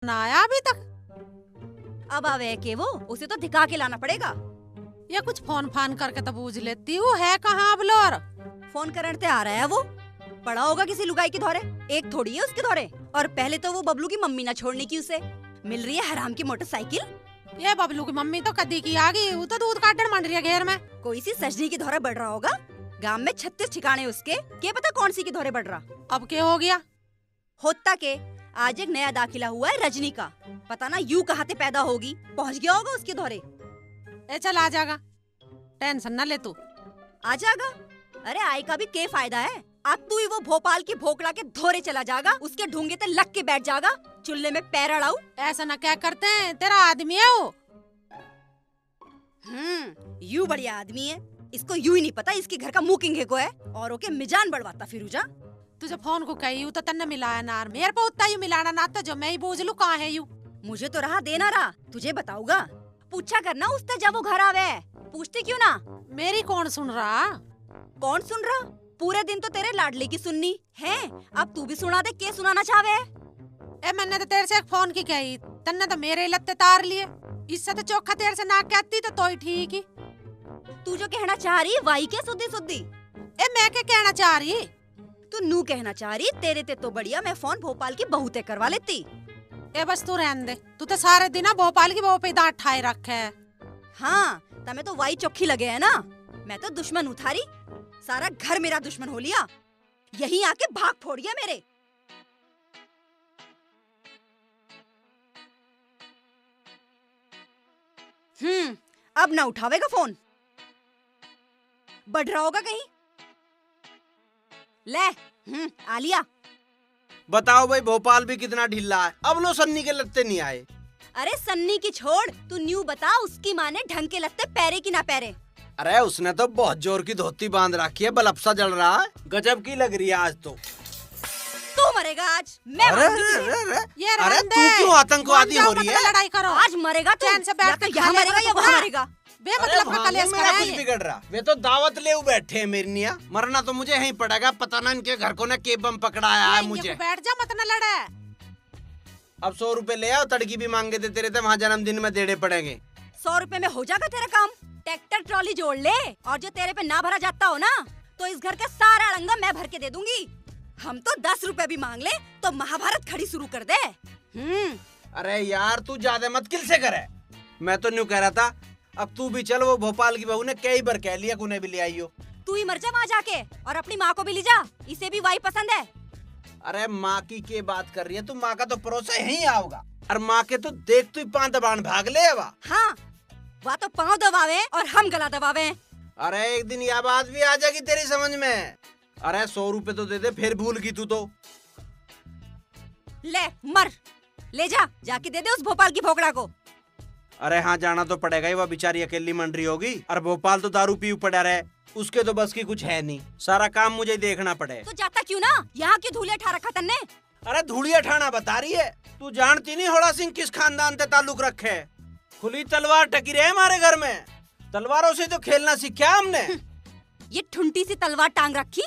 ना आया अभी तक। अब आवे के वो, उसे तो दिखा के लाना पड़ेगा। ये कुछ फोन फान करके तो पूछ लेती हूँ है कहाँ बलोर। फोन करते आ रहा है वो, पड़ा होगा किसी लुगाई के धौरे, एक थोड़ी है उसके धौरे। और पहले तो वो बबलू की मम्मी ना छोड़ने की उसे मिल रही है हराम की मोटरसाइकिल। ये बबलू की मम्मी तो कदी की आ गई, वो तो दूध काटने मंड रही है घेर में। कोई सी सजनी की धौरे बढ़ रहा होगा। गांव में 36 ठिकाने उसके, क्या पता कौन सी की धौरे बढ़ रहा। अब क्या हो गया? होता के आज एक नया दाखिला हुआ है रजनी का, पता ना यू कहाँ से पैदा होगी, पहुँच गया होगा उसके धौरे। ए चल आ जाएगा, टेंशन न ले तू। आ जाएगा? अरे आय का भी क्या फायदा है। अब तू ही वो भोपाल की भोकड़ा के धोरे चला जाएगा, उसके ढूंगे ते लग के बैठ जाएगा, चुल्ले में पैर अड़ाऊ। ऐसा ना क्या करते हैं, तेरा आदमी है वो। यू बढ़िया आदमी है, इसको यू ही नहीं पता इसके घर का मुंह किंगे को है, और ओके मिजान बढ़वाता फिरूजा। तुझे फोन को कही तो तन्ने मिलाया ना, मेरे पे उतना ही मिलाना ना, तो जो मैं ही बूझ लू कहाँ है यू। मुझे तो रहा देना रहा, तुझे बताऊंगा। पूछा करना उससे जब वो घर आवे, पूछती क्यों ना। मेरी कौन सुन रहा? कौन सुन रहा? पूरे दिन तो तेरे लाडले की सुननी है, अब तू भी सुना दे, के सुनाना चाहे। ए मैंने तो तेरे से एक फोन की कही, तन्ने तो मेरे लत्ते तार लिए, इससे तो चोखा तेरे से ना कहती तो ही ठीक ही। तू जो कहना चाह रही वाई के सुधी सुधी। ए मैं क्या कहना चाह रही? तू नू कहना चाह रही, तेरे ते तो बढ़िया मैं फोन भोपाल की बहू ते करवा लेती। ए बस तू रहने दे, तू तो सारे दिन ना भोपाल की बहू पे दांत ठाए रखे है। हाँ तमें तो वाई चौखी लगे है ना, मैं तो दुश्मन उठारी, सारा घर मेरा दुश्मन हो लिया, यही आके भाग फोड़िया मेरे। अब ना उठावेगा फोन, बढ़ रहा होगा कहीं। ले आलिया। बताओ भाई, भोपाल भी कितना ढीला है, अब लो सन्नी के लत्ते नहीं आए। अरे सन्नी की छोड़, तू न्यू बता, उसकी माँ ने ढंग के लत्ते पैरे की ना पैरे। अरे उसने तो बहुत जोर की धोती बांध रखी है, बल्ब सा जल रहा है, गजब की लग रही है आज तो। तू मरेगा आज, मैं अरे अरे तू क्यों आतंकवादी हो रही है? लड़ाई करो, आज मरेगा तू, चैन से बैठ के यहाँ मरेगा या वहाँ मरेगा। बेमतलब का कलेश मेरा कुछ बिगड़ रहा, वे तो दावत ले बैठे हैं मेरी निया, मरना तो मुझे यहीं पड़ेगा, पता ना इनके घर को ने के बम पकड़ाया है मुझे। बैठ जा, मत न लड़े। अब 100 रुपए ले आओ, तड़की भी मांगे थे तेरे, तो वहाँ जन्मदिन में देने पड़ेंगे। 100 रुपए में हो जाएगा तेरा काम, ट्रैक्टर ट्रॉली जोड़ ले, और जो तेरे पे ना भरा जाता हो ना, तो इस घर का सारा अड़ंगा मैं भर के दे दूंगी। हम तो 10 रुपए भी मांग ले तो महाभारत खड़ी शुरू कर दे। अरे यार तू ज्यादा मत किल से करे, मैं तो न्यू कह रहा था, अब तू भी चल, वो भोपाल की बहू ने कई बार कह लिया उन्हें भी ले आई हो। तू ही मर जा वहाँ जाके, और अपनी माँ को भी ले जा, इसे भी वाई पसंद है। अरे माँ की के बात कर रही है तू, माँ का तो परोसा यहीं आओगा, और माँ के तो देख तू पांव दबान भाग ले। हाँ वह तो पाँव दबावे और हम गला दबावे। अरे एक दिन यह बात भी आ जाएगी तेरी समझ में। अरे 100 रुपए तो दे दे, फिर भूल गई तू तो। ले मर, ले जा, जाके दे दे उस भोपाल की भोकड़ा को। अरे हाँ जाना तो पड़ेगा ही, वह बेचारी अकेली मंडरी होगी, और भोपाल तो दारू पी पड़ा रहे, उसके तो बस की कुछ है नहीं, सारा काम मुझे देखना पड़े। तो जाता क्यों ना, यहाँ क्यों धूले ठा रखा तन्ने? अरे धूलिया ठाना बता रही है, तू जानती नहीं होड़ा सिंह किस खानदान से ताल्लुक रखे, खुली तलवार टकी रहे हमारे घर में, तलवारों से तो खेलना सीखा हमने। ये ठुंटी सी तलवार टांग रखी,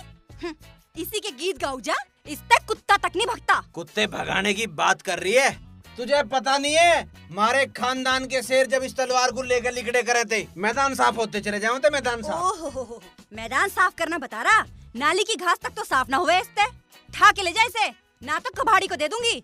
इसी के गीत गाऊ जा, इससे कुत्ता तक नहीं भगता। कुत्ते भगाने की बात कर रही है, तुझे पता नहीं है हमारे खानदान के शेर जब इस तलवार को लेकर लिकड़े करे थे, मैदान साफ होते चले जाऊं तो मैदान साफ। ओहो, मैदान साफ करना बता रहा, नाली की घास तक तो साफ ना हुए इससे, ठा के ले जा इसे, ना तो कबाड़ी को दे दूंगी।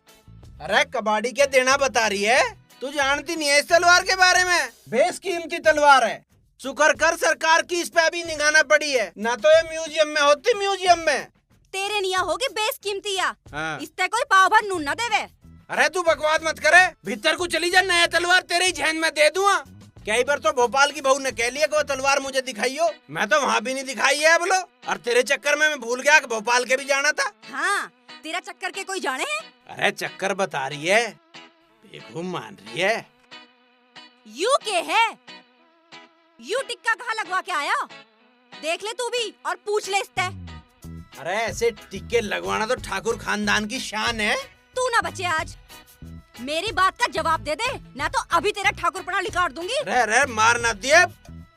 अरे कबाड़ी के देना बता रही है, तू जानती नहीं है इस तलवार के बारे में, बेशकीमती तलवार है, शुक्र कर सरकार की इस पे भी निगाना पड़ी है, ना तो ये म्यूजियम में होती, म्यूजियम में। तेरे निया होगी बेशकीमती या, हाँ। इससे कोई पाव भर नून न देवे। अरे तू बकवास मत करे, भीतर को चली जा, नया तलवार तेरे ही जहन में दे दूंगा। कई बार तो भोपाल की बहू ने कह लिया कि वो तलवार मुझे दिखाइयो, मैं तो वहाँ भी नहीं दिखाई है बोलो, और तेरे चक्कर में मैं भूल गया कि भोपाल के भी जाना था। हाँ तेरा चक्कर के कोई जाने है? अरे चक्कर बता रही है, बेगुम मान रही है। यू के है, यू टिक्का कहाँ लगवा के आया, देख ले तू भी और पूछ ले इससे। अरे ऐसे टिक्के लगवाना तो ठाकुर खानदान की शान है। तू ना बचे आज, मेरी बात का जवाब दे दे, ना तो अभी तेरा ठाकुरपना लिकाट दूंगी। अरे मार ना दिए,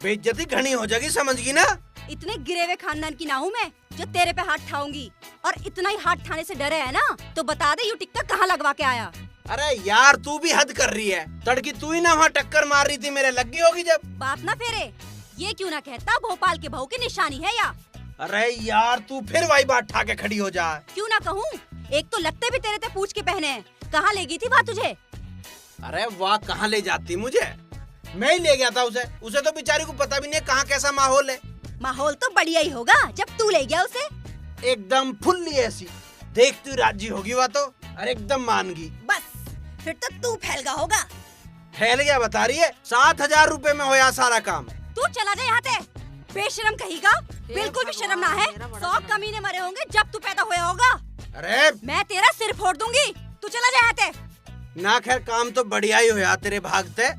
बेइज्जती घनी हो जाएगी, समझ गई ना। इतने गिरे हुए खानदान की ना हूँ मैं जो तेरे पे हाथ ठाऊंगी, और इतना ही हाथ ठाने से डरे है ना तो बता दे यू टिक्का कहाँ लगवा के आया। अरे यार तू भी हद कर रही है। तड़की तू ही ना वहाँ टक्कर मार रही थी, मेरे लगी होगी जब। बात ना फेरे, ये क्यों ना कहता भोपाल के बहू की निशानी है या। अरे यार तू फिर वही बात ठा के खड़ी हो जाए। क्यों ना कहूँ, एक तो लगते भी तेरे ते पूछ के पहने हैं। कहाँ ले गई थी वहाँ तुझे? अरे वाह, कहाँ ले जाती मुझे? मैं ही ले गया था उसे। उसे तो बेचारी को पता भी नहीं कहाँ कैसा माहौल है। माहौल तो बढ़िया ही होगा जब तू ले गया उसे। एकदम फुल्ली ऐसी, देखती हुई राजी होगी वह तो। अरे एकदम मान गई। बस फिर तो तू फैल गया होगा। फैल गया बता रही है? 7,000 रुपए में होया सारा काम। तू चला जा यहाँ से, बेशरम कहीगा। बिल्कुल भी शर्म ना है। 100 कमीने मरे होंगे जब तू पैदा हुआ होगा। अरे मैं तेरा सिर फोड़ दूंगी, तू चला जा यहाँ से। ना खैर काम तो बढ़िया ही होया तेरे भागते।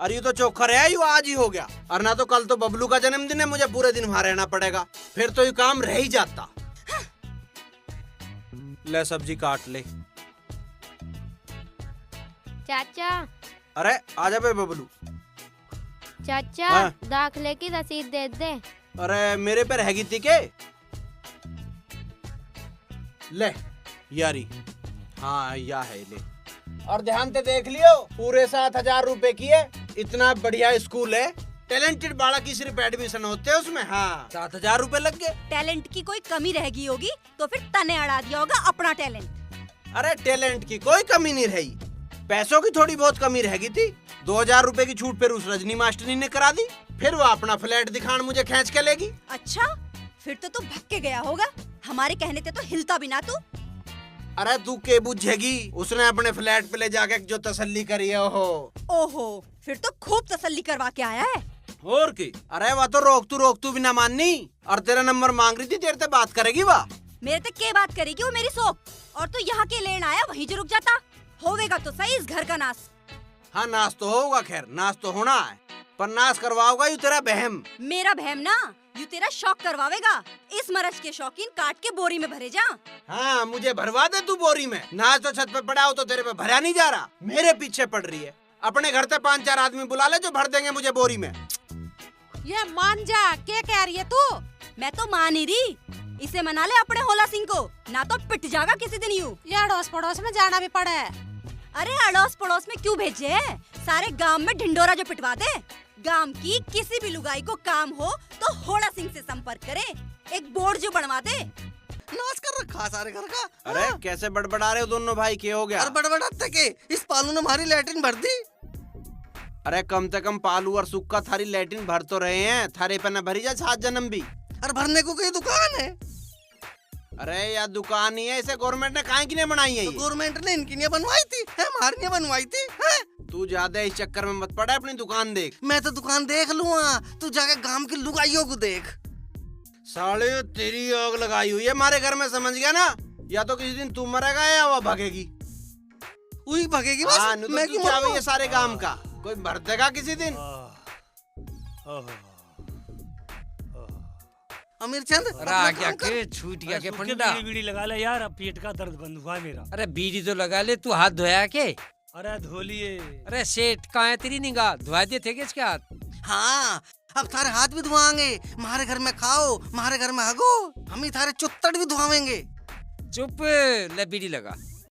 और ये तो चोखर है, यू आज ही हो गया। और ना तो कल तो बबलू का जन्मदिन है, मुझे पूरे दिन वहाँ रहना पड़ेगा। फिर तो ये काम रह ही जाता। ले सब्जी काट ले। चाचा अरे आजा बे बबलू। चाचा हाँ? दाखले की रसीद दे दे। अरे मेरे पे रहेगी थी के? ले यारी, हाँ या है ले। और ध्यान से देख लियो, पूरे 7,000 रुपए की है। इतना बढ़िया स्कूल है, टैलेंटेड बालक की सिर्फ एडमिशन होते हैं उसमें। हाँ 7,000 रुपए लग गए। टैलेंट की कोई कमी रह गई होगी तो फिर तने अड़ा दिया होगा अपना टैलेंट। अरे टैलेंट की कोई कमी नहीं रही, पैसों की थोड़ी बहुत कमी रह गई थी। 2,000 रुपए की छूट फिर उस रजनी मास्टरी ने करा दी। फिर वो अपना फ्लैट दिखाने मुझे खींच के लेगी। अच्छा, फिर तो तू भक्के गया होगा। हमारे कहने ते तो हिलता भी ना तू। अरे तू के बुझेगी, उसने अपने फ्लैट पे ले जाके जो तसल्ली करी है। ओहो, फिर तो खूब तसल्ली करवा के आया है। और की? अरे वह तो रोक तू भी ना माननी। और तेरा नंबर मांग रही थी, तेरे से बात करेगी वह। मेरे तक के बात करेगी वो मेरी सोख। और तू यहाँ के लेन आया वहीं जो रुक जाता। होवेगा तो सही इस घर का नाश। हाँ नाश तो होगा, खैर नाश तो होना है, पर नाश करवाओगा यू तेरा बहम। मेरा बहम ना, यू तेरा शौक करवावेगा। इस मरज के शौकीन काट के बोरी में भरे जा। हाँ मुझे भरवा दे तू बोरी में। नाच तो छत पे पड़ा हो तो तेरे पे भरा नहीं जा रहा, मेरे पीछे पड़ रही है। अपने घर से 5-4 आदमी बुला ले जो भर देंगे मुझे बोरी में। ये मान जा, क्या कह रही है तू? मैं तो मान ही रही। इसे मना ले अपने होला सिंह को, ना तो पिट जाएगा किसी दिन यूं। ये अड़ोस पड़ोस में जाना भी पड़े। अरे अड़ोस पड़ोस में क्यों भेजे है? सारे गांव में ढिंडोरा जो पिटवा दे। गांव की किसी भी लुगाई को काम हो तो होला सिंह से संपर्क करे। एक बोर्ड जो बनवा दे। नाश कर रखा सारे घर का। अरे हाँ? कैसे बड़बड़ा रहे हो दोनों भाई, क्या हो गया? और बड़बड़ाते के इस पालू ने हमारी लैट्रिन भर दी। अरे कम से कम पालू और सुक्का थारी लैट्रिन भर तो रहे हैं, थारे पे न भरी जा 7 जन्म भी। और भरने को कोई दुकान है? अरे यार दुकान ही है, इसे गवर्नमेंट ने काहे की नहीं बनाई है? तो गवर्नमेंट ने इनकी नहीं बनवाई थी, हमारी नहीं बनवाई थी। है? तू ज्यादा इस चक्कर में मत पड़ा, अपनी दुकान देख। मैं तो दुकान देख लूंगा, तू जाके गांव की लुगाइयों को देख। साले तेरी आग लगाई हुई है हमारे घर में, समझ गया ना? या तो किसी दिन तू मरेगा या वो भागेगी। वही भगेगी बस। हाँ, नहीं तो मैं तू क्यों चाहे मरूं? ये सारे काम का कोई भर देगा किसी दिन। अमीर चंद रहा क्या के छूट गया के फंडा। बीड़ी लगा ले यार, अब पेट का दर्द बंद हुआ है मेरा। अरे बीड़ी तो लगा ले, तू हाथ धोया के? अरे धो लिए। अरे सेठ कहाँ है तेरी निगाह, धोआ दे थे इसके हाथ। हाँ अब थारे हाथ भी धुआएंगे, हमारे घर में खाओ, हमारे घर में हगो, हम ही थारे चुत्तड़ भी धुआवेंगे। चुप, ले बीड़ी लगा।